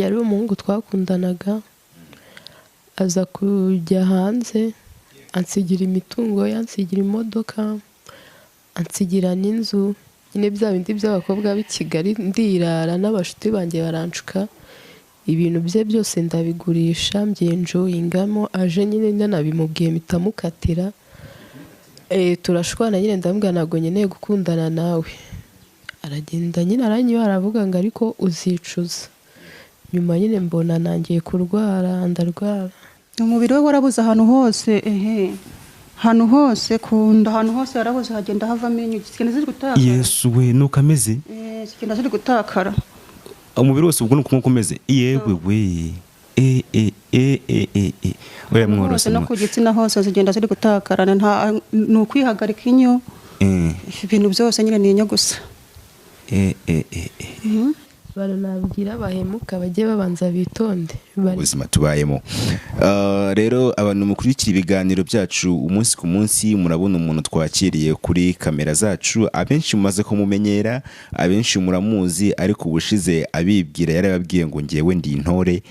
yari umuhungu twakundanaga aza kujya hanze ansigira imitungo yansigira imodoka ansigira n'inzu nyine bya bindi by'abakobwa b'i Kigali ndirara n'abashuti banjye baranshuka ibintu bye byose ndabigurisha mbyenjoyingamo aje nyine ndanabimubwiye mitamukatira turashwana nyine ndambwira ntabwo nkeneye gukundana nawe aragenda nyine aranyiba aravuga ngo ariko uzicuza nyuma nyine mbona nangiye kurwara ndarwara umubiri we warabuze ahantu hose ahantu hose kunda ahantu hose yarabuze hagenda havamo inyugi zigenda ziri gutakara Yesu we nuko ameze zigenda ziri gutakara umubiri wose ubwo nuko umeze yewe we oya mworose no ku gitsina hose zigenda ziri gutakarana nta nukwihagarika inyo ibintu byose nyine ni inyo gusa baranabwira bahemuka bajye babanza bitonde ubuzima tubayemo rero abantu mukurikira ibiganiro byacu umunsi ku munsi murabona umuntu twakiriye kuri kamera zacu abenshi mumaze kumumenyera abenshi muramuzi ariko ubushize abibwira yarababwiye ngo ngewe ndi intore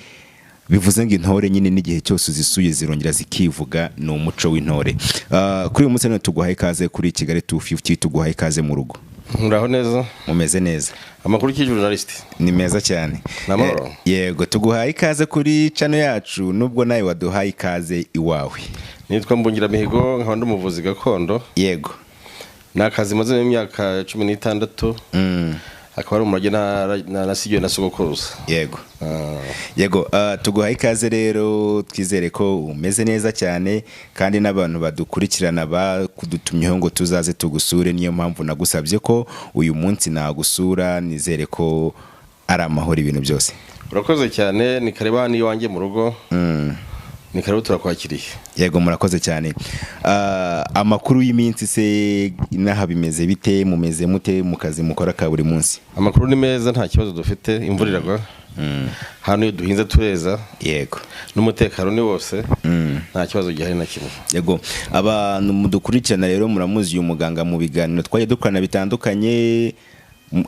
bivuze ngo intore nyine n'igihe cyose uzisuye zirongera zikivuga ni umuco w'intore kuri uyu munsi tuguhaye ikaze kuri Kigali 250 tuguhaye ikaze mu rugo Muraho neza mumeze neza amakuru y'journalist ni meza cyane namoro yego tuguhaye ikaze kuri channel yacu nubwo nawe waduhaye ikaze iwawe nitwa Mbungira Mihigo nkaba ndumuvuzi gakondo yego nakazi maze imyaka 16 akaba ari umurage nasigiwe na sogokuruza yego yego tuguhaye ikaze rero twizere ko umeze neza cyane kandi n'abantu badukurikirana bakudutumyeho ngo tuzaze tugusure niyo mpamvu nagusabye ko uyu munsi nagusura nizere ko ari amahoro ibintu byose urakoze cyane ni kareba ni wanjye mu rugo ni karibu turakwakiriye yego murakoze cyane amakuru y'iminsi se naha bimeze bite mumeze mute mu kazi mukora ka buri munsi amakuru ni meza nta kibazo dufite imvura iragwa hano iyo duhinze tureza yego n'umutekano ni wose nta kibazo gihari na kimwe yego abantu mudukurikirana rero muramuzi uyu muganga mu biganiro twaje dukorana bitandukanye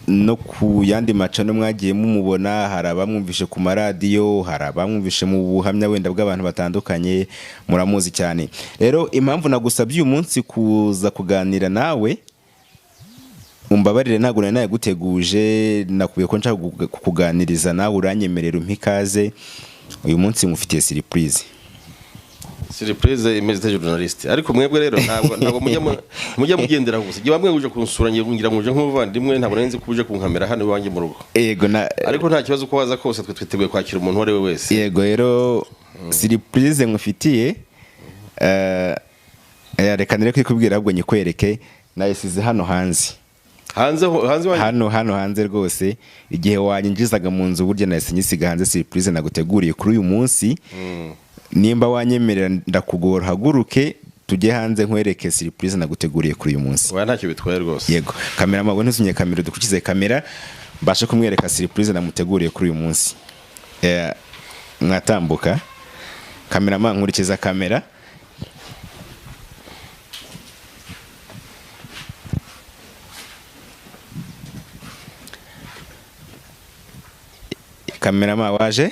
no ku yandi macano mwagiye mumubona hari abamwumvishe ku maradiyo hari abamwumvishe mu buhamya wenda bw'abantu batandukanye muramuzi cyane rero impamvu nagusabye uyu munsi kuza kuganira nawe umbabarire ntago naye guteguje nakubiye ko nshaka kukuganiriza nawe uranyemerera umpikaze uyu munsi mufitiye surprise imeze journalist ariko mwebwe rero ntabwo mujya mugendera gusa giye bamwe uje kunsura ngira muje nk'ubuvandimwe ntabwo nzi kuje kunkamera hano iwanjye mu rugo yego ariko nta kibazo ko waza kose twe twiteguye kwakira umuntu wari we wese yego rero surprise ngufitiye reka nire kwikubwira ahubwo nyikwereke nayisize hano hanze hanze rwose igihe wanyinjizaga mu nzu burya nahise nyisiga hanze surprise naguteguriye kuri uyu munsi nimba wanyemerera ndakugora haguruke tujye hanze nkwereke surprise naguteguriye kuri uyu munsi wa ntacyo bitwaye rwose yego kamera mabwo ntuzunye kamera dukurikize kamera mbashe kumwereka surprise namuteguriye kuri uyu munsi mwatambuka kamera nkurikiza kamera kamera waje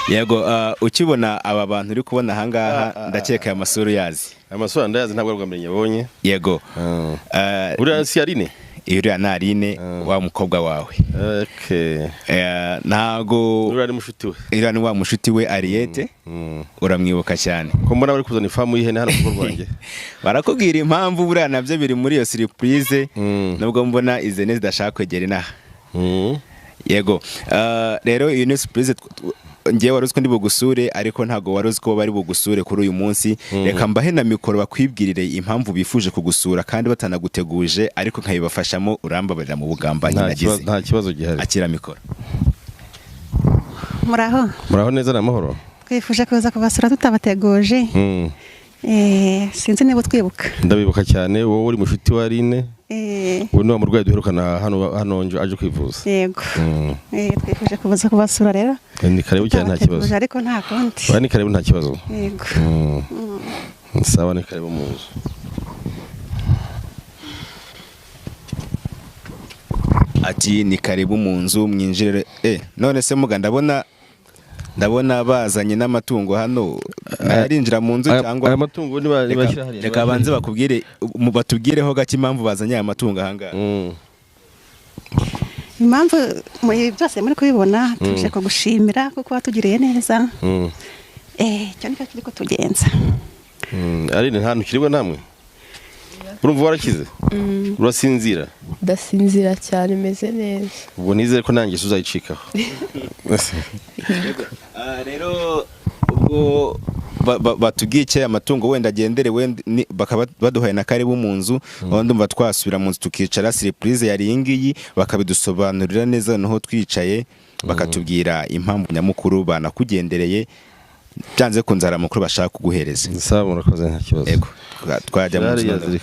yego ukibona aba bantu uri kubona ahangaha ndakeka amasura yazi amasura ndayazi ntabwo rwamenye bonye yego uriya si Aline uriya na Aline wa mukobwa wawe ntago uriya ni mushuti we uriya ni wa mushuti we Ariete uramwibuka cyane ko mbona bari kuzana ifamu y'ihene hano ku rwanjye barakubwira impamvu buriya nabyo biri muri iyo surprise nubwo mbona izene zidashaka kwegera inaha yego rero iyo ni surprise ngiye waruzi ko ndi bugusure ariko ntago waruzi ko bari bugusure kuri uyu munsi reka mbahe na mikoro bakwibwirire impamvu bifuje kugusura kandi batanaguteguje ariko nkayibafashamo urambabarira mu bugambanyi nagize nta kibazo gihari akira mikoro muraho neza n'amahoro twifuje kuza kubasura tutabateguje sinzi niba twibuka ndabibuka cyane wowe uri mushuti wa Aline ubu ni wa murwayi duherukana hano aje kwivuza yego twifuje kuza kubasura rero ni karibu cyane nta kibazo ariko nta kundi ni karibu nta kibazo yego sawa ni karibu mu nzu ati ni karibu mu nzu mwinjire none se muga ndabona bazanye n'amatungo hano arinjira mu nzu cyangwa aya matungo nibashyira hariya reka banze batubwireho gake impamvu bazanye aya matungo ahangaha. impamvu byose muri kubibona tuje kugushimira kuko watugiriye neza. Cyo nicyo kiri kutugenza. ari nta hantu kiribwa namwe urumva warakize urasinzira ndasinzira cyane meze neza ubwo nizere ko nanjye uzayicikaho. Rero ubwo batubwiye icyo amatungo wenda agendere bakaba baduhaye na karibu mu nzu aho ndumva twasubira mu nzu tukicara surprise yari iyi ngiyi bakabidusobanurira neza noneho twicaye bakatubwira impamvu nyamukuru banakugendereye byanze ku nzara mukuru bashaka kuguhereza. Sawa murakoze nta kibazo. Yego twajya mu nzu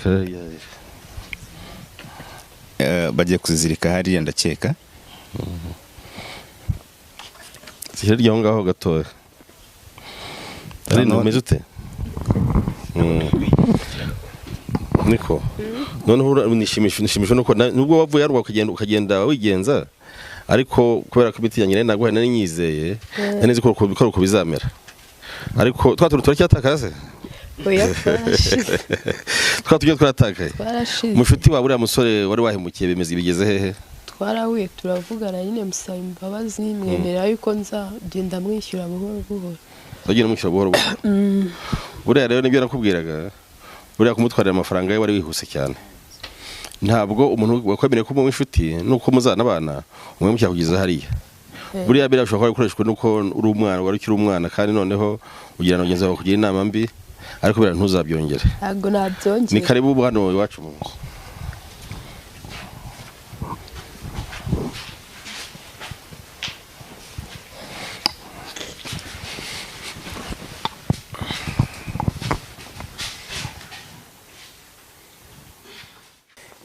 bagiye kuzizirika hariya ndakeka. Hirya aho ngaho gatoya. Ari numeze ute? Niko. Noneho nishimisho nuko nubwo wavuye yarwa ukagenda wigenza ariko kubera ko ibiti yanjye naguhaye nari nyizeye neza ko bikora uko bizamera. Ariko turacyatakaze. oya twarashize Twatugiye twaratakaye. Mushuti wawe uriya musore wari wahemukiye bimeze bigeze hehe? twarahuye turavugana nyine musaba imbabazi mwemera yuko nzagenda mwishyura buhoro buhoro. Bagenda mwishyura buhoro buhoro. Buriya rero nibyo nakubwiraga. Buriya kumutwarira amafaranga ye wari wihuse cyane. Ntabwo umuntu wakwemereye ko mu inshuti nuko muzana abana umwe mucyakugeza hariya. Buriya birashobora gukoreshwa nuko uri umwana wari ukiri umwana kandi noneho ugira nagenzi bawe kugira inama mbi ariko bira ntuzabyongere. Ntabwo nabyongera. Ni karibu hano iwacu mu nzu.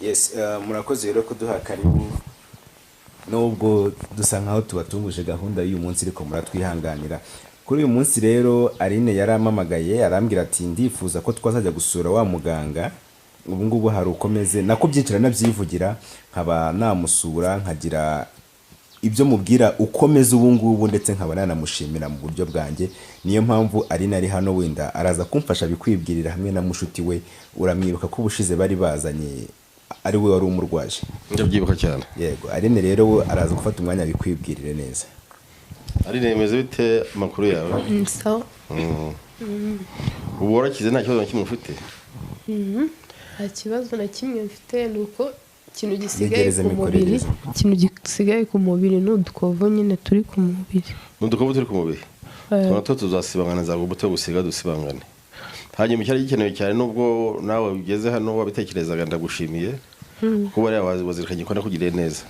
Yes, murakoze rero kuduha karibu nubwo dusa nkaho tubatunguje gahunda y'uyu munsi ariko muratwihanganira. Kuri uyu munsi rero Aline yaramamagaye arambwira ati ndifuza ko twazajya gusura wa muganga. Ubu ngubu hari ukomeze nako byinjira nabyivugira nkaba namusura nkagira ibyo mubwira ukomeze ubu ngubu ndetse nkaba nanamushimira mu buryo bwanjye. Niyo mpamvu Aline ari hano wenda araza kumfasha bikwibwirira hamwe na mushuti we. Uramwibuka ko ubushize bari bazanye ari we wari umurwaje. Ndabyibuka cyane. Yego Aline rero araza gufata umwanya bikwibwirire neza. Aline yemeze bite amakuru yawe? Sawa. Ubu warakize nta kibazo kimwe ufite? Nta kibazo na kimwe mfite nuko ikintu gisigaye ku mubiri n'udukovu nyine turi ku mubiri. N'udukovu turi ku mubiri. Twato tuzasibangana za gubuto gusiga dusibangane. Hanyuma cyari gikenewe cyane nubwo nawe ugeze hano wabitekerezaga ndagushimiye. Kuko bari wazirikanye ko nakugiriye neza.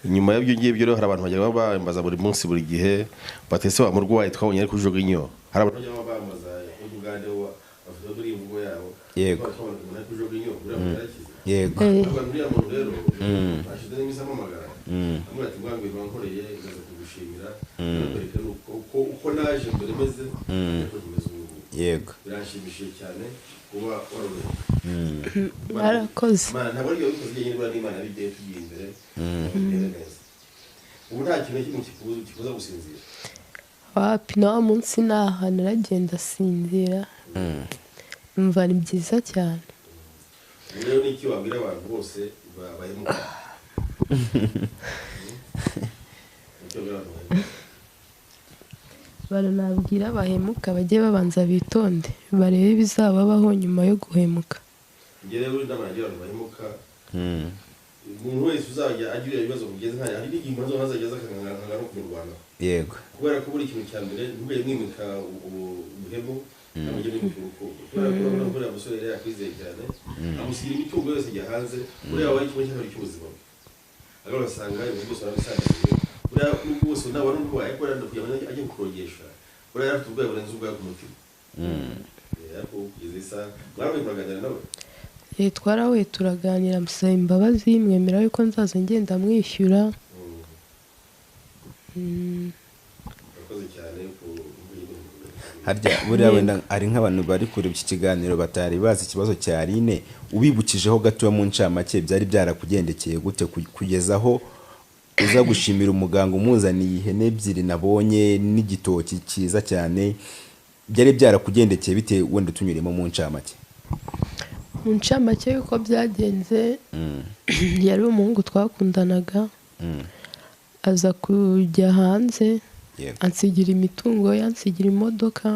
Nyuma y'ibyo ngibyo rero hari abantu bajya bambaza buri munsi buri gihe batese wa murwayi twabonye ari kujuga inyo. Hari abantu bajya bambaza ubugande wa afite buri imvugo yabo. Yego. Ari kujuga inyo uramukize. Yego. Abantu uriya muntu rero ashize n'imisa amagara. Amwe ati ngwango bankoreye ngaza kugushimira. Nakwereka uko naje mbere meze ko kimeze ubu. Yego. Birashimishije cyane kuba warore. Barakoze. Mana ntabwo ariyo bikoze nyine bari Imana bigiye tugiye imbere. Ubu nta kintu kimwe kikuza gusinzira. Wapi na munsi naha naragenda sinzira. Umva ni byiza cyane. Rero niki wabwira abantu bose bahemuka. Baranabwira bahemuka bajye babanza bitonde barebe bizababaho nyuma yo guhemuka. Ngere uri ndamaragira abantu bahemuka. Umuntu wese uzajya agira ibibazo kugeza nta hari n'igimbo zo hazageza akangana no kurwana. Yego. Kubera ko buri kintu cya mbere ntubeye mwimika ubuhemu amujye mu rukundo. Kubera ko buri musore yari yakwizeye cyane. Amusigira imitungo yose ijya hanze buri yawe ari kimwe cy'abari cy'ubuzima. Agora basanga ibintu byose barabisangiye. Buri bose nabona urwaye ko rando kuyamenya ajye kurogesha. Buri yarafite ubwaye burenze ubwaye ku mutima. Ariko kugeza mwarabaye kuganira nawe. Twarahuye turaganira musaba imbabazi mwemera yuko nzaza ngenda mwishyura. Urakoze cyane ku harya buriya wenda ari nk'abantu bari kureba iki kiganiro batari bazi ikibazo cya Aline ubibukijeho gato mu ncamake byari byarakugendekeye gute kugezaho uza gushimira umuganga umuzaniye ihene ebyiri nabonye n'igitoki cyiza cyane, byari byarakugendekeye bite wenda tunyuremo mu ncamake? Mu ncamake yuko byagenze, yari umuhungu twakundanaga, aza kujya hanze, ansigira imitungo, yansigira imodoka,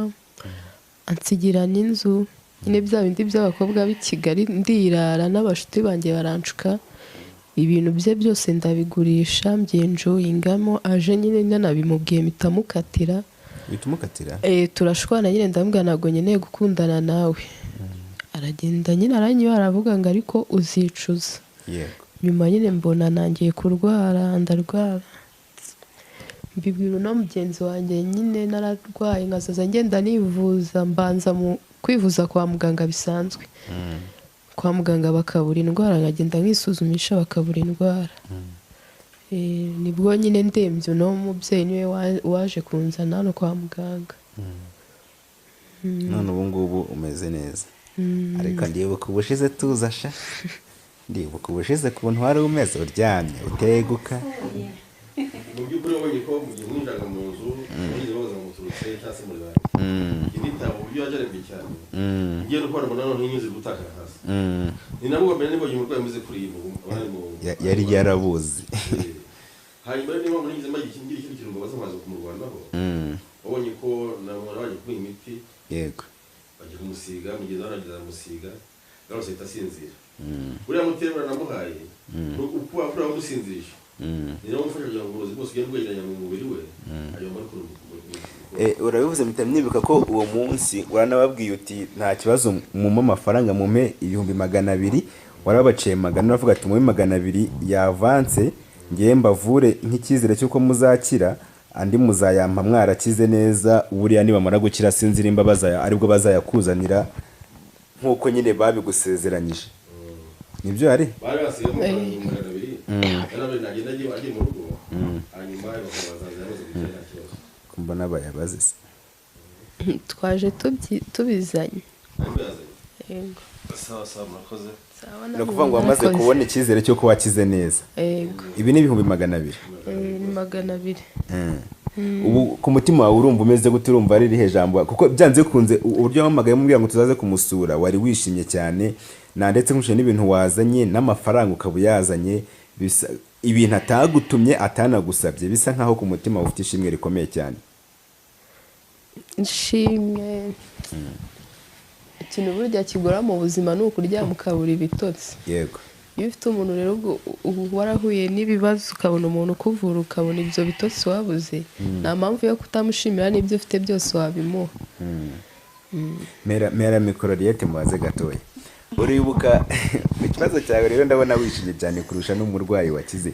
ansigira n'inzu, nyine bya bindi by'abakobwa b'i Kigali, ndirara n'abashuti banjye baranshuka, ibintu bye byose ndabigurisha mbyenjoyingamo, aje nyine nanabimubwiye mpita mukatira. Turashwana nyine ndamubwira ntabwo nkeneye gukundana nawe, aragenda nyine aranywa aravuga ngo ariko uzicuza. Nyuma nyine mbona nangiye kurwara, ndarwara, mbibwira uno mugenzi wanjye nyine nararwaye, nkazaza ngenda nivuza, mbanza mu kwivuza kwa muganga bisanzwe, kwa muganga bakabura indwara, nkagenda nkisuzumisha bakabura indwara. Nibwo nyine ndembye uno mubyeyi niwe waje kunzana hano kwa muganga. None ubu ngubu umeze neza? Ariko ndibuka ubushize tuza sha, ndibuka ubushize kuntu wari umeze uryamye uteguka. Mu by'ukuri wabonye ko mu gihe mwinjiraga mu nzu mwinjira baza muturutse cyangwa se muri banki, igitabo uburyo yajarembye cyane, ngiye no kubona none n'inyuzi gutakara hasi, ni nabwo mbere nibonye umurwayi ameze kuri iyi yari yarabuze. Hanyuma niba muri ngize magi kingira ikintu kirungo baza maze kumurwanaho, wabonye ko namara baje kuba imiti, baje kumusiga, mugeze baragiza musiga, garose itasinzira. Buriya muterura namuhaye, uko akura udusinzirisha. Urabivuze mpita mwibuka ko uwo munsi uranababwiye uti nta kibazo mumpe amafaranga mumpe 200,000, warabaciye 100, uravuga ati mumpe 200 yavanse ngiye mbavure nk'ikizere cyuko muzakira, andi muzayampa mwarakize neza, buriya nibamara gukira sinzira imbabaza aribwo bazayakuzanira nkuko nyine babigusezeranyije. Nibyo ari bari basiye mu 200,000, yarabe nagenda agiye mu rugo, hanyuma bakabazaza yabaze gukira kibazo. Kumbona bayabaze se twaje tubizanye. Yego. Sawa murakoze. No kuvuga ngo wamaze kubona ikizere cyo ko wakize neza. Yego. Ibi ni 200,000. Ni 200. Ubu ku mutima wawe urumva umeze gute? Urumva ari rihe jambo? Kuko byanze kunze uburyo wamagaye mubwira ngo tuzaze kumusura wari wishimye cyane, na ndetse nkushye n'ibintu wazanye n'amafaranga ukabuyazanye, bisa ibintu atagutumye atanagusabye, bisa nkaho ku mutima ufite ishimwe rikomeye cyane. Ishimwe ikintu burya kigora mu buzima ni ukuryama ukabura ibitotsi. Yego. Iyo ufite umuntu rero warahuye n'ibibazo ukabona umuntu ukuvura ukabona ibyo bitotsi wabuze, nta mpamvu yo kutamushimira n'ibyo ufite byose wabimuha. Mera mikoro Riette mubaze gatoya. Uribuka ikibazo cyawe rero ndabona wishimye cyane kurusha n'umurwayi wakize.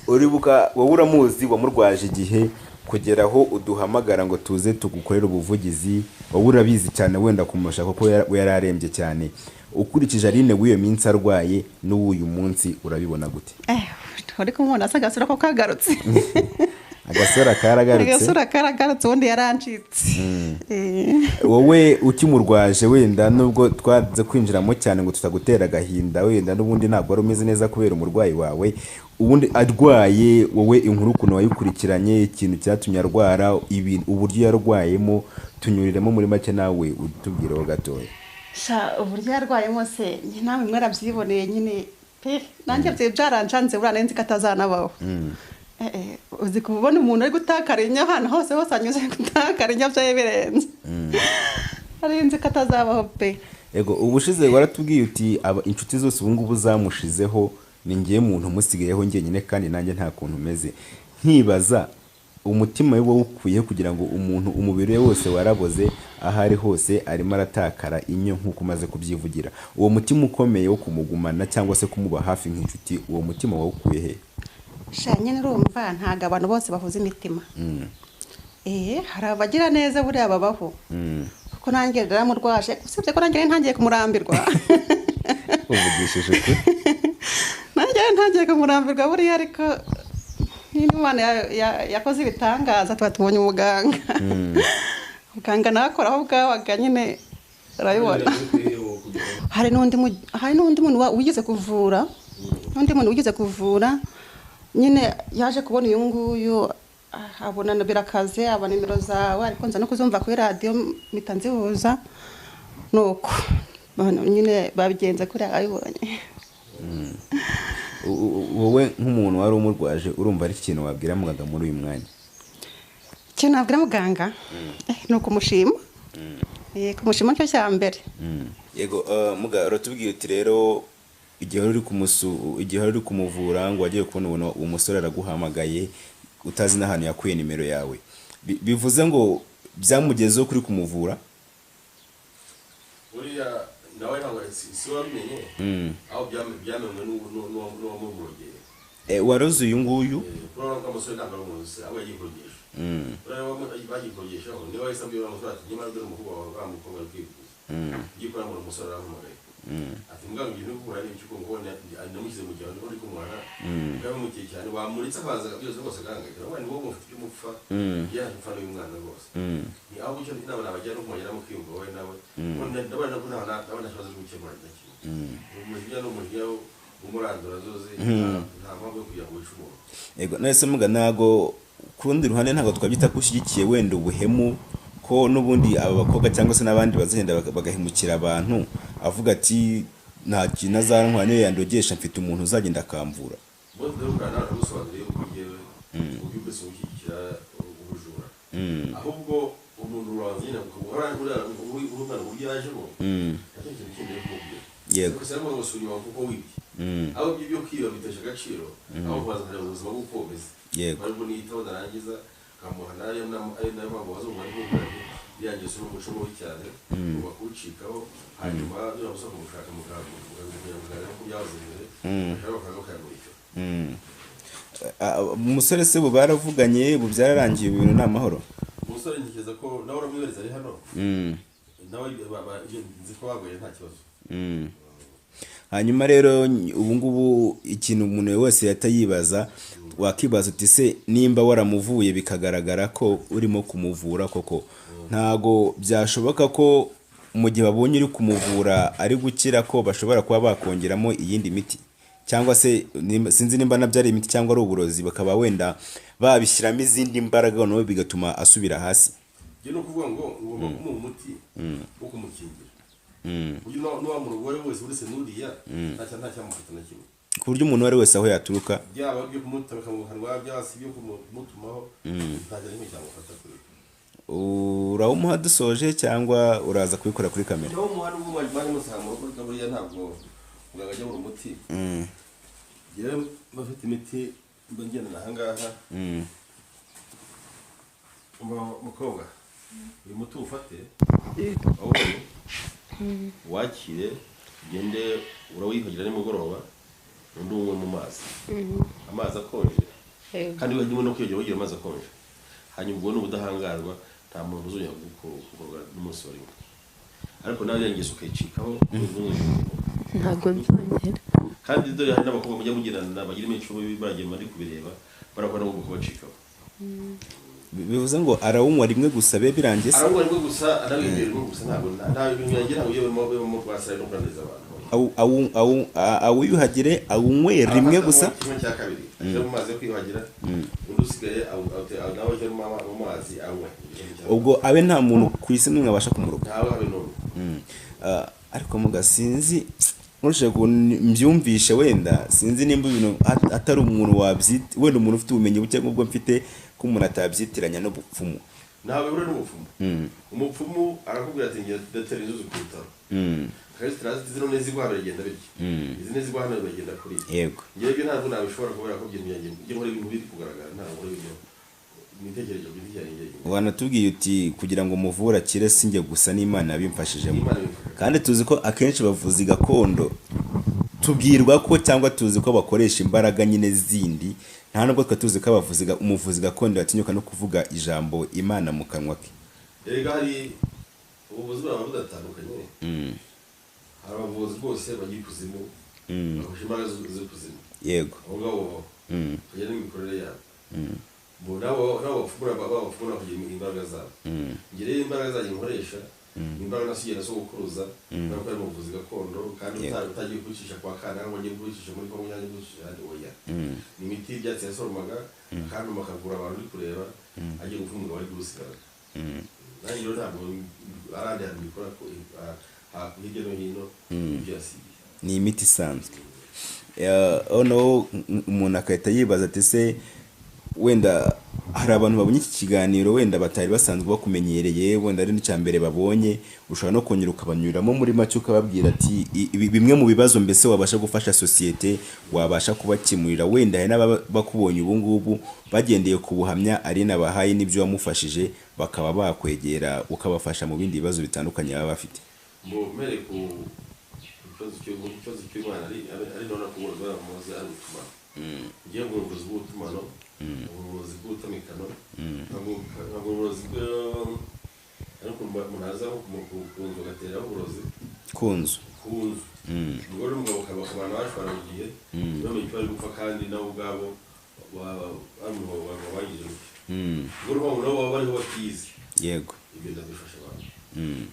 Uribuka wowe uramuzi wamurwaje igihe kugeraho uduhamagara ngo tuze tugukorera ubuvugizi, wowe urabizi cyane wenda kumusha kuko yararembye cyane. Ukurikije Aline w'iyo minsi arwaye n'uyu munsi urabibona gute? Ariko umuntu asagasura ko kagarutse. Agasura karagarutse ubundi yarancitse. Wowe ukimurwaje wenda nubwo twaze kwinjiramo cyane ngo tutagutera agahinda, wenda n'ubundi ntabwo ari umeze neza kubera umurwayi wawe, ubundi arwaye wowe inkuru kuno wayikurikiranye, ikintu cyatumye arwara, uburyo yarwayemo, tunyuriremo muri make nawe utubwireho gatoya. Uburyo yarwayemo se namwe mwarabyiboneye nyine pe, nanjye byarancanze buriya nenzi katazanabaho. Uzi kubona umuntu ari gutakarinya hano hose anyuze gutakarinya byaye birenze, arenze katazabaho pe. Yego, ubushize waratubwiye uti inshuti zose ubu ngubu zamushizeho, ni ngiye muntu musigayeho ngenyine kandi nanjye nta kuntu meze. Nkibaza umutima we wawukuye kugira ngo umuntu umubiri we wose waraboze, ahari hose arimo aratakara inyo nkuko umaze kubyivugira. Uwo mutima ukomeye wo kumugumana cyangwa se kumuba hafi nk'inshuti, uwo mutima wawukuye he? Nyine urumva ntago abantu bose bahuza imitima. Hari abagira neza buriya babaho. Kuko nanjye ndaramurwaje, usibye ko nanjye ntangiye kumurambirwa. Uvugishije ukuri? Nanjye ntangiye kumurambirwa buriya, ariko n'Imana yakoze ibitangaza tubonye umuganga. Muganga nakoraho bwabaga nyine urabibona. Hari n'undi muntu wigeze kuvura, nyine yaje kubona uyu nguyu abona birakaze abona nimero zawe ariko nza no kuzumva kuri radiyo mpita nzihuza nuko nyine babigenze kuri abibonye. wowe nk'umuntu wari umurwaje urumva ari ikintu wabwira muganga muri uyu mwanya? Ikintu nabwira muganga ni ukumushima, kumushima nicyo cya mbere. Yego, muganga uratubwiye uti rero igihe uri kumuvura ngo wagiye kubona ubona uwo musore araguhamagaye utazi n'ahantu yakuye nimero yawe, bivuze ngo byamugezeho kuri kumuvura? uriya nawe ntabwo si wabimenye aho byamenywe n'uwamuvogeye. Waroze uyu nguyu? Kurabona ko umusore ntabwo ari umuzi abo yagikogesha. Bagikogeshaho niba wahise abwira umusore ati nyamara dore umukobwa wawe wa mukobwa ari kwivuza. Gikora ngo umusore aramuhamagaye. Ati muganga ibintu bikura ni icyuko ngo namushyize mu gihe uri kumwana ukabimukiye cyane wamuritse akabaza byose rwose agahangayika nawe ni wowe mufite iby'umupfa yapfa n'uyu mwana rwose. Ni aho icyo inama nabagira no kumugera mu kwiyumva wowe nawe ndabona ko nta kibazo cyo gukemura ndakimwe. Umujinya n'umujinya umurandura zose nta mpamvu yo kugira ngo wice umuntu. Yego, nahise muga ntago ku rundi ruhande ntago twabyita ko ushyigikiye wenda ubuhemu, ko n'ubundi aba bakobwa cyangwa se n'abandi bazagenda bagahemukira abantu avuga ati nta kintu azantwara niyo yandogesha mfite umuntu uzagenda akamvura. Bose rero kana nagusobanuriye uko ngewe uburyo bwose bushyigikira ubujura. Ahubwo umuntu uranzina ukabura urumwana uburyo yajemo nicyo kintu kineye kumubwira. Yego, gusa arimo gusura iwawe kuko wibye aho ibyo byo kwiba bitesha agaciro aho bazanira ubuzima bw'ukomeza. yego, ariko niyitaho narangiza kamuhana ari nayo mpamvu bazumva n'ubwenge yangiye se n'umuco mubi cyane uba kuwucikaho hanyuma biramusaba kumushaka muganga ko byahoze imbere ashobora bakanga bakayamurika. umusore se bo baravuganye ubu byararangiye ibintu ni amahoro? Umusore ntekereza ko nawe uramwibariza ari hano nawe nzi ko wagoye nta kibazo. Hanyuma rero ubu ngubu ikintu umuntu wese yahita yibaza, wakibaza uti se nimba waramuvuye bikagaragara ko urimo kumuvura koko, ntago byashoboka ko mu gihe babonye uri kumuvura ari gukira ko bashobora kuba bakongeramo iyindi miti, cyangwa se sinzi nimba nabyo ari imiti cyangwa ari uburozi, bakaba wenda babishyiramo izindi mbaraga noneho bigatuma asubira hasi? Njye no kuvuga ngo ngomba kumuha umuti wo kumukingira uyu n'uwa mu rugo wese uretse n'uriya nta cyamufata na kimwe, ku buryo umuntu uwo ari wese aho yaturuka byaba byo kumutaka mu kanwa byaba si byo kumutumaho nta kimwe cyamufata kuri. Urawumuha dusoje cyangwa uraza kubikora kuri kamera? Naho umuhanda w'umwari bari musahamura kuri buriya ntabwo muganga ajya buri umuti. Yewe bafite imiti mbagendana aha ngaha. Mukobwa uyu muti ufate awubone wakire ugende urawihagira nimugoroba undi unywe mu mazi amazi akonje kandi wajya no kwiyongera ugira amazi akonje, hanyuma ubwo n'ubudahangarwa nta muntu uzongera kukurwa n'umunsi wa rimwe. Ariko nawe yangeso ukayicikaho ntabwo nzongera. kandi dore hari n'abakobwa mujya mugirana bagira imico baragiye bari kubireba barakora no kubacikaho. bivuze ngo arawunywa rimwe gusa be birangiye se? Arawunywa rimwe gusa arabinjira rimwe gusa nta bintu yagira ngo yewe mu rwasara no kurangiza abantu. Awuyuhagire awunywe rimwe gusa kimwe cya kabiri ajya mu mazi yo kwiyuhagira undi usigaye nawe ajya mu mazi anywe. ubwo abe nta muntu ku isi n'umwe abasha kumuruka? ntawe habe n'umwe. ariko mugasinzi nkurusha mbyumvishe wenda sinzi nimba ibintu atari umuntu wabyita wenda umuntu ufite ubumenyi buke nk'ubwo mfite ko umuntu atabyitiranya n'ubupfumu. Ntabwo buri n'ubupfumu. Umupfumu arakubwira ati ngiye datera inzuzi ku bitaro. Kandi turazi zino nezi guhana bigenda bityo. Izi nezi guhana bigenda kuri. Yego. Ngiye byo ntabwo nabishobora kubera ko byintu yagiye. Ngiye muri ibintu biri kugaragara ntabwo muri ibyo. Nitegereje bindi cyane ngiye. Wanatubwiye uti kugira ngo muvura kire sinjye gusa n'Imana yabimfashijemo. Kandi tuzi ko akenshi bavuzi gakondo tubwirwa ko cyangwa tuzi ko bakoresha imbaraga nyine zindi, nta nubwo twa tuzi ko umuvuzi gakondo yatinyuka no kuvuga ijambo Imana mu kanwa ke. Erega hari ubuvuzi bw'abantu budatandukanye. Hari abavuzi bose bagiye kuzimu. Bakoresha imbaraga z'ikuzimu. Yego. Abo ngabo tugenda n'imikorere yabo. Bo nabo bafumura kugira imbaraga zabo. Ngire imbaraga zanjye nkoresha imbaraga nasigaye zo gukuruza ntabwo ari mu buvuzi gakondo kandi utagiye kwicisha kwa kana ngo ngiye kwicisha muri Kongo nyange kwicisha hadi oya ni imiti y'ibyatsi yasoromaga kandi makavura abantu uri kureba agiye gufungura wari gusigara nanjye rero ntabwo arandi hantu bikora ko hirya no hino byasigaye ni imiti isanzwe ono umuntu akahita yibaza ati se wenda hari abantu babonye iki kiganiro wenda batari basanzwe bakumenyereye wenda ari n'icyambere babonye ushobora no kongera ukabanyuramo muri make ukababwira ati bimwe mu bibazo mbese wabasha gufasha societe wabasha kubakemurira wenda hari n'abakubonye ubu ngubu bagendeye ku buhamya ari nabahaye n'ibyo wamufashije bakaba bakwegera ukabafasha mu bindi bibazo bitandukanye baba bafite ngo mere ku ikibazo cy'umwana ari none kuburwa muzi ari gutuma ngiye ngo ubuvuzi bw'utumano ubuvuzi bw'utamikano ntabwo uburozi ariko umuntu aza kunzu gatera uburozi kunzu umugore n'umugabo bakabana bashobora mu gihe bamenye ko ari gupfa kandi nabo ubwabo bagije ubwo rwabo nabo baba bariho batize yego ibyo ndabifasha abantu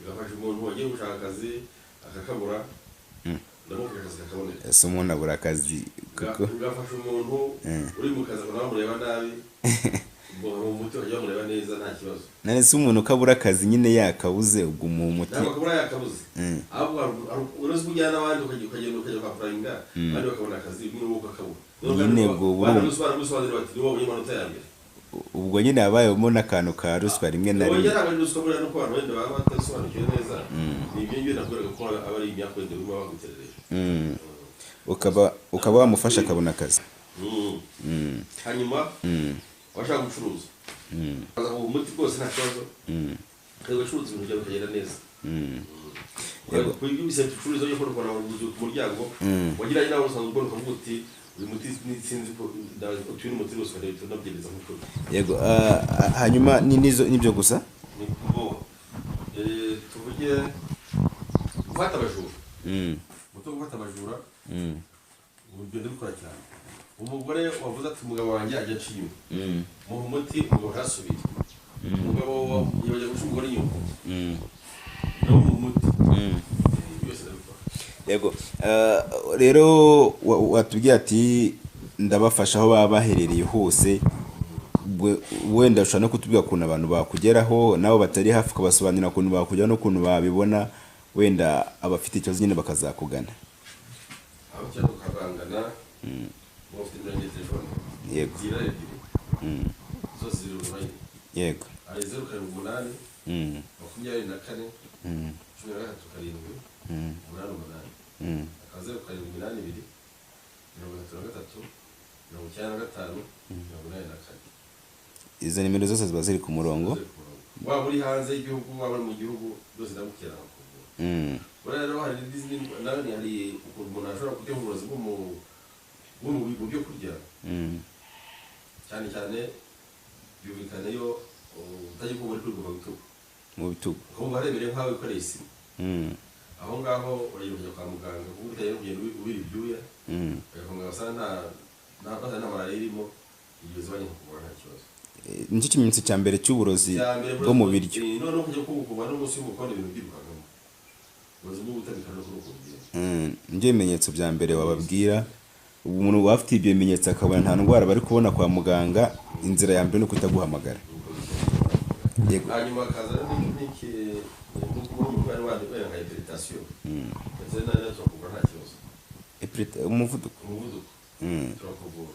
bigafasha umuntu wagiye gushaka akazi akakabura ndamufasha akazi kakaboneka ese umuntu abura akazi ugafasha umuntu uri mu kazi akaba namureba nabi umuti wajya bamureba neza nta kibazo none se umuntu ukabura akazi nyine yakabuze ubwo mu muti ntabwo akabura yakabuze ahubwo uretse kujyana n'abandi ukagenda ukajya kwa purayinga abandi bakabona akazi bimwe n'uko akabura nyine ubwo baramusobanurira bati niwo wabonye amanota ya mbere ubwo nyine habayemo n'akantu ka ruswa rimwe na rimwe ntabwo ari ruswa buriya no ku bantu wenda baba batasobanukiwe neza ni ibyo ngibyo nakubwiraga ko aba ari imyakwende birimo baguterereje ukaba wamufasha akabona akazi hanyuma washaka gucuruza ubu umuti rwose nta kibazo kandi ugacuruza ibintu byawe bikagenda neza ku ibyo bisaba ucururiza ujya kubona ku muryango wagiranye nawe usanzwe ubona ukavuga uti uyu muti sinzi ko utuye n'umuti rwose ukareba tunabyemeza nk'ukuri yego hanyuma nibyo gusa ni ngo tuvuge gufata abajura umuti wo gufata abajura ugenda ubikora cyane umugore wavuze ati umugabo wanjye ajya aca inyuma muha umuti umugabo ntasubire umugabo yajya guca umugore inyuma nawe muha umuti byose ndabikora yego rero watubwiye ati ndabafasha aho baba baherereye hose wenda ushobora no kutubwira ukuntu abantu bakugeraho nabo batari hafi ukabasobanurira ukuntu bakugeraho n'ukuntu babibona wenda abafite ikibazo nyine bakazakugana aho cyangwa ukabangana mufite nimero ya telefone yego zira ebyiri zose ziri online yego ari 0 8 24 13 7 akazeru 7 8 2 33 izo nimero zose ziba ziri ku murongo waba uri hanze y'igihugu waba mu gihugu byose ndagukira bakuvura rero hari Disney nawe hari umuntu ashobora kujya mu burozi mu byo kurya cyane cyane byumvikana yo utajya kuba uri kuriguma mu bitugu ahubwo harebereye nk'aho wikoreye isima aho ngaho uragenda kujya kwa muganga kuko utajya kugenda ubira ibyuya ugakomeza usanga nta malariya irimo igihe uzibanye kukuvura nta kibazo nicyo kimenyetso cya mbere cy'uburozi bwo mu biryo noneho kujya kubukuba no munsi y'umukondo ibintu byirukangamo uburozi bwo gutamikana no kurukubwira nibyo bimenyetso bya mbere wababwira umuntu wafite ibyo bimenyetso akabona nta ndwara bari kubona kwa muganga inzira ya mbere ni ukutaguhamagara hanyuma akaza n'iki n'umurwayi wandi kubera nka hypertension ndetse n'ayo turakuvura nta kibazo umuvuduko turakuvura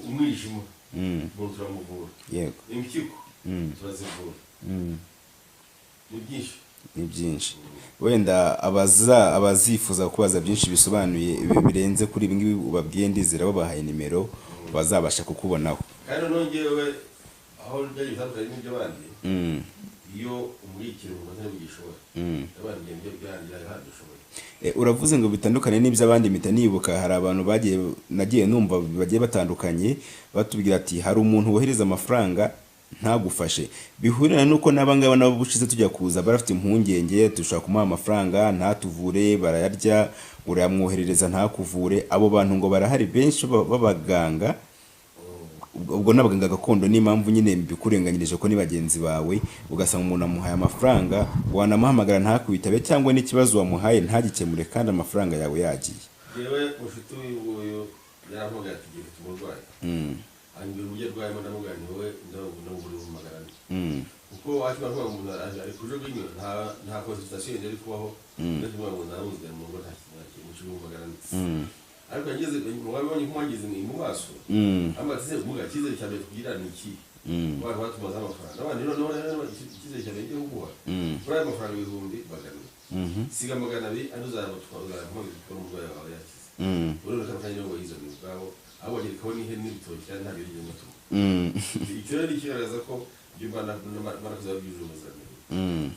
umwijima umuntu turamuvura yego impyiko turazivura ni byinshi wenda abazifuza kubaza byinshi bisobanuye birenze kuri ibi ngibi ubabwiye ndizera babahaye nimero bazabasha kukubonaho kandi nongewe aho byari bitandukanye n'ibyo bandi iyo umurikira umuntu atari bugishobora abandi ngende byangira handi ushoboye uravuze ngo bitandukanye n'ibyo abandi mpita nibuka hari abantu nagiye numva bagiye batandukanye batubwira ati hari umuntu wohereza amafaranga ntagufashe bihurira nuko n'abangaba nabo bushize tujya kuza barafite impungenge dushaka kumuha amafaranga ntatuvure barayarya urayamwoherereza ntakuvure abo bantu ngo barahari benshi b'abaganga ubwo n'abaganga gakondo n'impamvu nyine bikurenganyirije ko ni bagenzi bawe ugasanga umuntu amuhaye amafaranga wanamuhamagara ntakwitabe cyangwa n'ikibazo wamuhaye ntagikemure kandi amafaranga yawe yagiye. yewe mushuti w'uyu yaravuga ati gihe tumurwaye hanyuma uburyo arwayemo ndamubwira ni wowe ndabugura mu magana ane kuko akimara kuvuga ngo umuntu ari kuje rw'inyo nta consultation yari kubaho ndetse kuvuga ngo naruze mu ngo nta kintu mu kigo magana ane ariko yageze mwabonye ko mwagize mu maso amaze kuvuga kizere cyane kugira ni iki abantu batumaza amafaranga abandi rero kizere cyane cyo kuguha kuri ayo mafaranga ibihumbi magana siga magana abiri andi uzayamutwara mu murwayi wawe yakize urabona ko kandi ngo yizo ni ubwabo aho wagira ko ni ihene n'ibitoki kandi ntabyo yigeze mutuma icyo rero kigaragaza ko ibyo barakuza byujuje ubuziranenge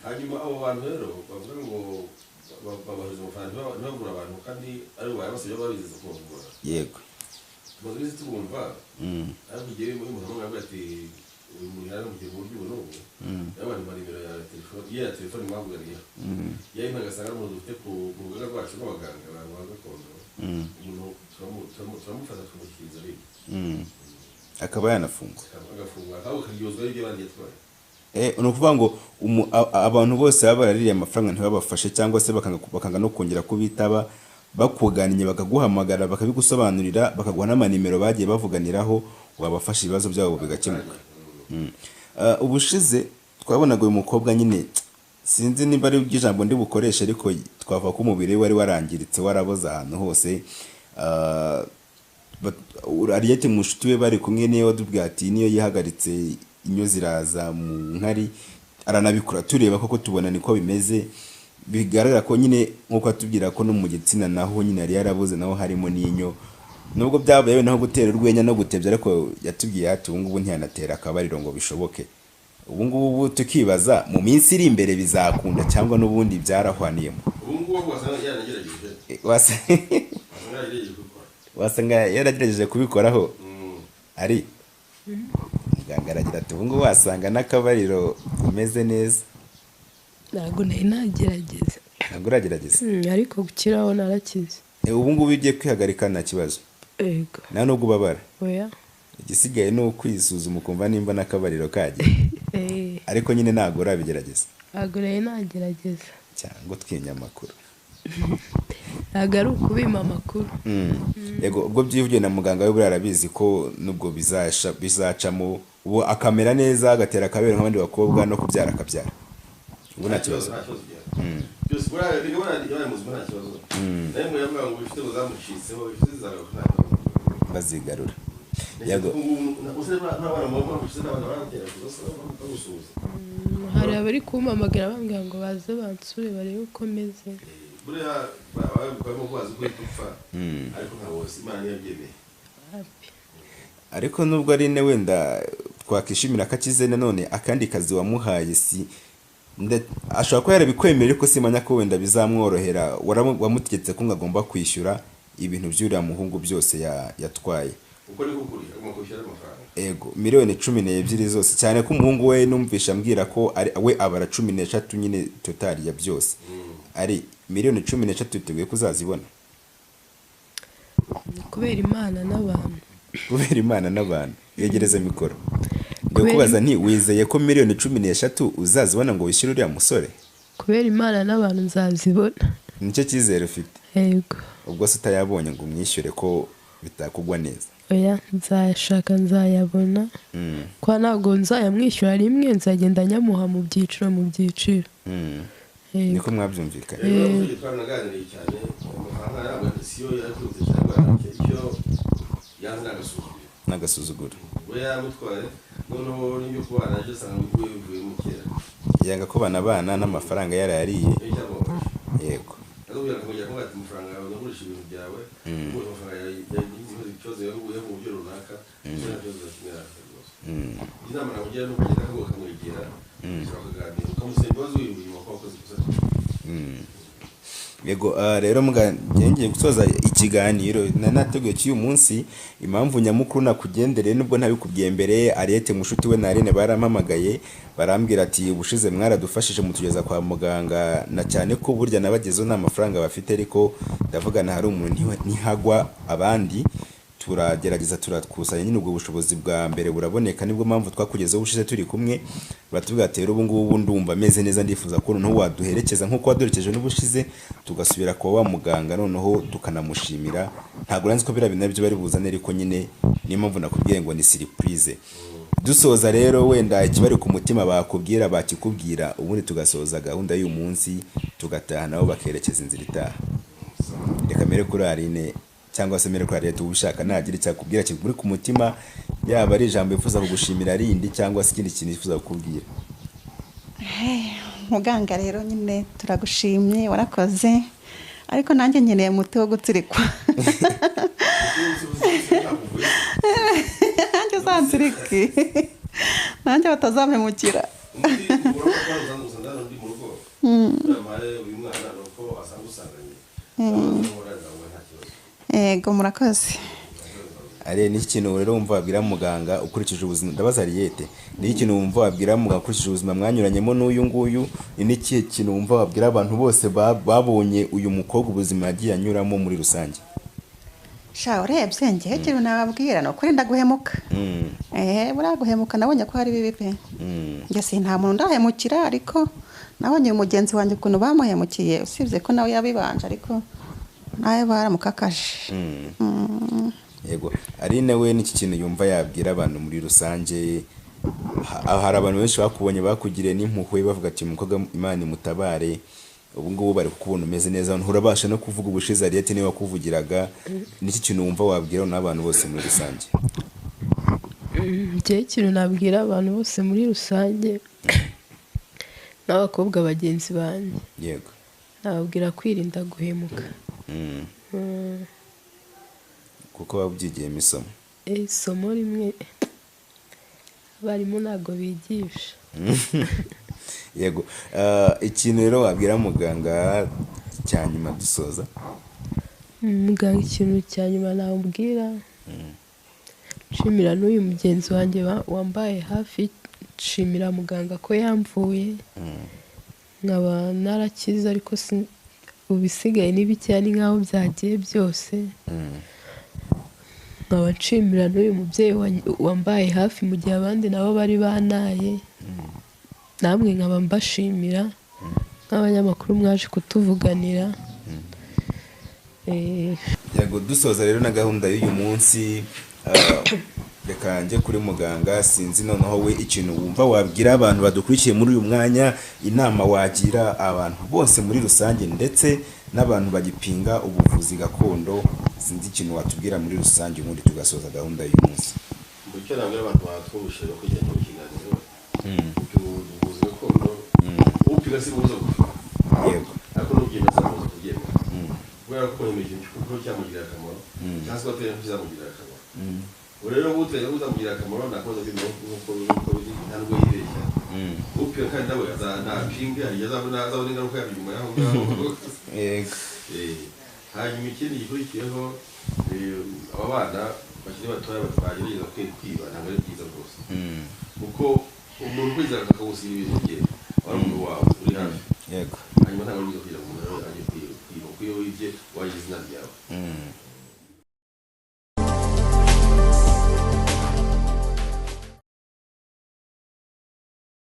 hanyuma abo bantu rero bavuga ngo babahuza amafaranga ntibagura abantu kandi ari bo bayabasabye babizeza ko bavura yego tumaze iminsi tubumva ariko igihe umuntu amwe ati uyu muntu yari mu gihugu buryo n'ubu y'abantu bari imbere ya telefone mwavuganiyeho yayi ntagasanga ari umuntu ufite ku rubuga rwacu rw'abaganga abantu ba gakondo umuntu turamufata tumushyikiriza ari akaba yanafungwa agafungwa akaba karyozwa ari ibyo bandi yatwaye. Ni ukuvuga ngo abantu bose baba baraririye amafaranga ntibabafashe cyangwa se bakanga no kongera kubitaba bakuganiye bakaguhamagara bakabigusobanurira bakaguha n'amanimero bagiye bavuganiraho wabafasha ibibazo byabo bigakemuka. Ubushize twabonaga uyu mukobwa nyine sinzi niba ari ijambo ndi bukoresha ariko twavuga ko umubiri wari warangiritse waraboze ahantu hose. Ariyete mushuti we bari kumwe niyo wadubwiye ati niyo yihagaritse inyo ziraza mu nkari aranabikora tureba koko tubona niko bimeze bigaragara ko nyine nkuko atubwira ko no mu gitsina naho nyine yari yarabuze naho harimo n'inyo nubwo byabaye naho gutera urwenya no gutebya ariko yatubwiye ati ubu ngubu ntiyanatera akabariro ngo bishoboke. Ubu ngubu tukibaza mu minsi iri imbere bizakunda cyangwa n'ubundi byarahwaniyemo. Ubu ngubu wasanga yaragerageje wasanga yaragerageje kubikoraho ari muganga aragira ati ubu ngubu wasanga n'akabariro umeze neza. Ntabwo nagerageza. Ntabwo uragerageza? Ariko gukiraho narakize. Ubu ngubu ugiye kwihagarika nta kibazo? Yego. Nta nubwo ubabara? Oya. Igisigaye ni ukwisuzuma ukumva nimba n'akabariro kagiye. Ariko nyine ntabwo urabigerageza? Ntabwo nagerageza. Cyangwa twimya amakuru. Ntabwo ari ukubima amakuru. Yego ubwo byivugiye na muganga we buriya arabizi ko nubwo bizacamo ubu akamera neza agatera akabere nk'abandi bakobwa no kubyara akabyara. Ubu nta kibazo. Byose buriya bigabana n'ibyo muzima nta kibazo. Nawe mu yavuga ngo bifite uzamucitseho bifite zagaruka bazigarura. Yego. Hari abari kumpamagara bambwira ngo baze bansure barebe uko meze. Buriya barimo kubaza uko dupfa ariko nka bose Imana yabyemeye. Ariko nubwo ari ne wenda twakishimira akakize nanone akandi kazi wamuhaye si ashobora kuba yarabikwemerera ariko simanya ko wenda bizamworohera wamutegetse ko ngagomba kwishyura ibintu by'uriya muhungu byose yatwaye. Uko niko kuri agomba kwishyura amafaranga. Ego miliyoni 12 zose cyane ko umuhungu we numvisha ambwira ko we abara 13 nyine total ya byose. Ari miliyoni 13 tuteguye kuzazibona. Kubera Imana n'abantu. Kubera Imana n'abantu. Yegereza mikoro. Ndikubaza nti wizeye ko miliyoni 13 uzazibona ngo wishyure uriya musore? Kubera Imana n'abantu nzazibona. Nicyo cyizere ufite? Yego. Ubwo se utayabonye ngo umwishyure ko bitakugwa neza? Oya nzayashaka nzayabona. Kwa ntabwo nzayamwishyura rimwe nzagenda nyamuha mu byiciro niko mwabyumvikanye. Twanaganiriye cyane amafaranga y'abandi siyo yakurutse cyangwa icyo yanze n'agasuzuguro. We yamutwaye noneho n'ibyo kubana cyo sanga bivuye mu kera. Yanga ko bana n'amafaranga yarayariye. Yego. Azubira kujya ko ati amafaranga yawe nagurisha ibintu byawe. Ubu amafaranga yagize ikibazo yahuye mu buryo runaka. Cyangwa cyo kimera rwose. Inama nakugira no kugenda ko kamwegera. Ukaganira ukamusaba ibibazo y'ibintu wakoze gusa. Yego rero ngiye gusoza ikiganiro nateguye cy'uyu munsi impamvu nyamukuru nakugendereye nubwo ntabikubwiye mbere Ariyete mushuti we na Arine barampamagaye barambwira ati ubushize mwaradufashije mutugeza kwa muganga na cyane ko burya nabagezeho nta mafaranga bafite ariko ndavugana hari umuntu ntihagwa abandi turagerageza turakusanya nyine ubwo bushobozi bwa mbere buraboneka, nibwo mpamvu twakugezeho ubushize turi kumwe, batubwira ati rero ubu ngubu ndumva ameze neza, ndifuza ko noneho waduherekeza nk'uko waduherekeje n'ubushize, tugasubira kwa wa muganga noneho tukanamushimira. Ntabwo uranzi ko biriya bintu nabyo bari buzane, ariko nyine niyo mpamvu nakubwiye ngo ni surprise. Dusoza rero, wenda ikibari ku mutima bakubwira bakikubwira, ubundi tugasoza gahunda y'uyu munsi tugataha nabo bakerekeza inzira itaha. Reka mere kuri Aline cyangwa se mere kuri Aline, ubishaka nagira icyakubwira kiri ku mutima, yaba ari ijambo yifuza kugushimira rindi cyangwa se ikindi kintu yifuza kukubwira. Muganga rero nyine turagushimye, warakoze, ariko nanjye nkeneye umuti wo gutsirikwa. Nanjye uzantsirike, nanjye batazampemukira. Yego murakoze. Ari ni ikintu rero wumva wabwira muganga ukurikije ubuzima, ndabaza Ariete, ni ikintu wumva wabwira muganga ukurikije ubuzima mwanyuranyemo n'uyu nguyu, ni iki kintu wumva wabwira abantu bose babonye uyu mukobwa ubuzima yagiye anyuramo muri rusange? Sha urebye njye ikintu nababwira no kwenda guhemuka. Buriya guhemuka nabonye ko hari bibi pe. Njye si nta muntu ndahemukira, ariko nabonye umugenzi wanjye ukuntu bamuhemukiye, usibye ko nawe yabibanje, ariko nawe baramukakaje. Yego, Aline we n'iki kintu yumva yabwira abantu muri rusange? Hari abantu benshi bakubonye bakugiriye n'impuhwe bavuga ati umukobwa Imana imutabare, ubu ngubu bari kukubona umeze neza, urabasha no kuvuga ubushize Ariete niwe wakuvugiraga, n'iki kintu wumva wabwira n'abantu bose muri rusange? Njye ikintu nabwira abantu bose muri rusange n'abakobwa bagenzi banjye, yego, nababwira kwirinda guhemuka. kuko wabyigiyemo isomo. Isomo rimwe abarimu ntabwo bigisha. Yego, ikintu rero wabwira muganga cya nyuma dusoza? Muganga ikintu cya nyuma namubwira, nshimira n'uyu mugenzi wanjye wambaye hafi, nshimira muganga ko yamvuye, nkaba narakize, ariko ubisigaye n'ibikeya ni nk'aho byagiye byose. Nkaba nshimira n'uyu mubyeyi wambaye hafi mu gihe abandi nabo bari banaye, namwe nkaba mbashimira nk'abanyamakuru mwaje kutuvuganira. Yego, dusoza rero na gahunda y'uyu munsi, reka njye kuri muganga, sinzi noneho we ikintu wumva wabwira abantu badukurikiye muri uyu mwanya, inama wagira abantu bose muri rusange ndetse n'abantu bagipinga ubuvuzi gakondo, sinzi ikintu watubwira muri rusange ubundi tugasoza gahunda y'uyu munsi. Icyo nabwira abantu batwumvise no kujya mu kiganiro, ubuvuzi gakondo upiga si buza gupfa. Yego, ariko n'ubyemeza buza kubyemera, kubera ko ni ikintu kuko cyamugirira akamaro, cyangwa se batera kizamugirira akamaro. Rero uteye uzamugirira akamaro nakoze nk'uko nta nubwo yibeshya. Upiga kandi nawe azanapinga, azabona ingaruka yabyo nyuma y'aho ngaho. yego, hanyuma ikindi gikurikiyeho, aba bana bakiri batoya bagerageza kwiba, ntabwo ari byiza rwose, kuko umuntu kwiza akawusiba ibintu bye wari umuntu wawe uri hafi. yego, hanyuma ntabwo ari byiza kugira ngo umuntu ajye kwiba, kuko iyo wibye wagize izina ryawe.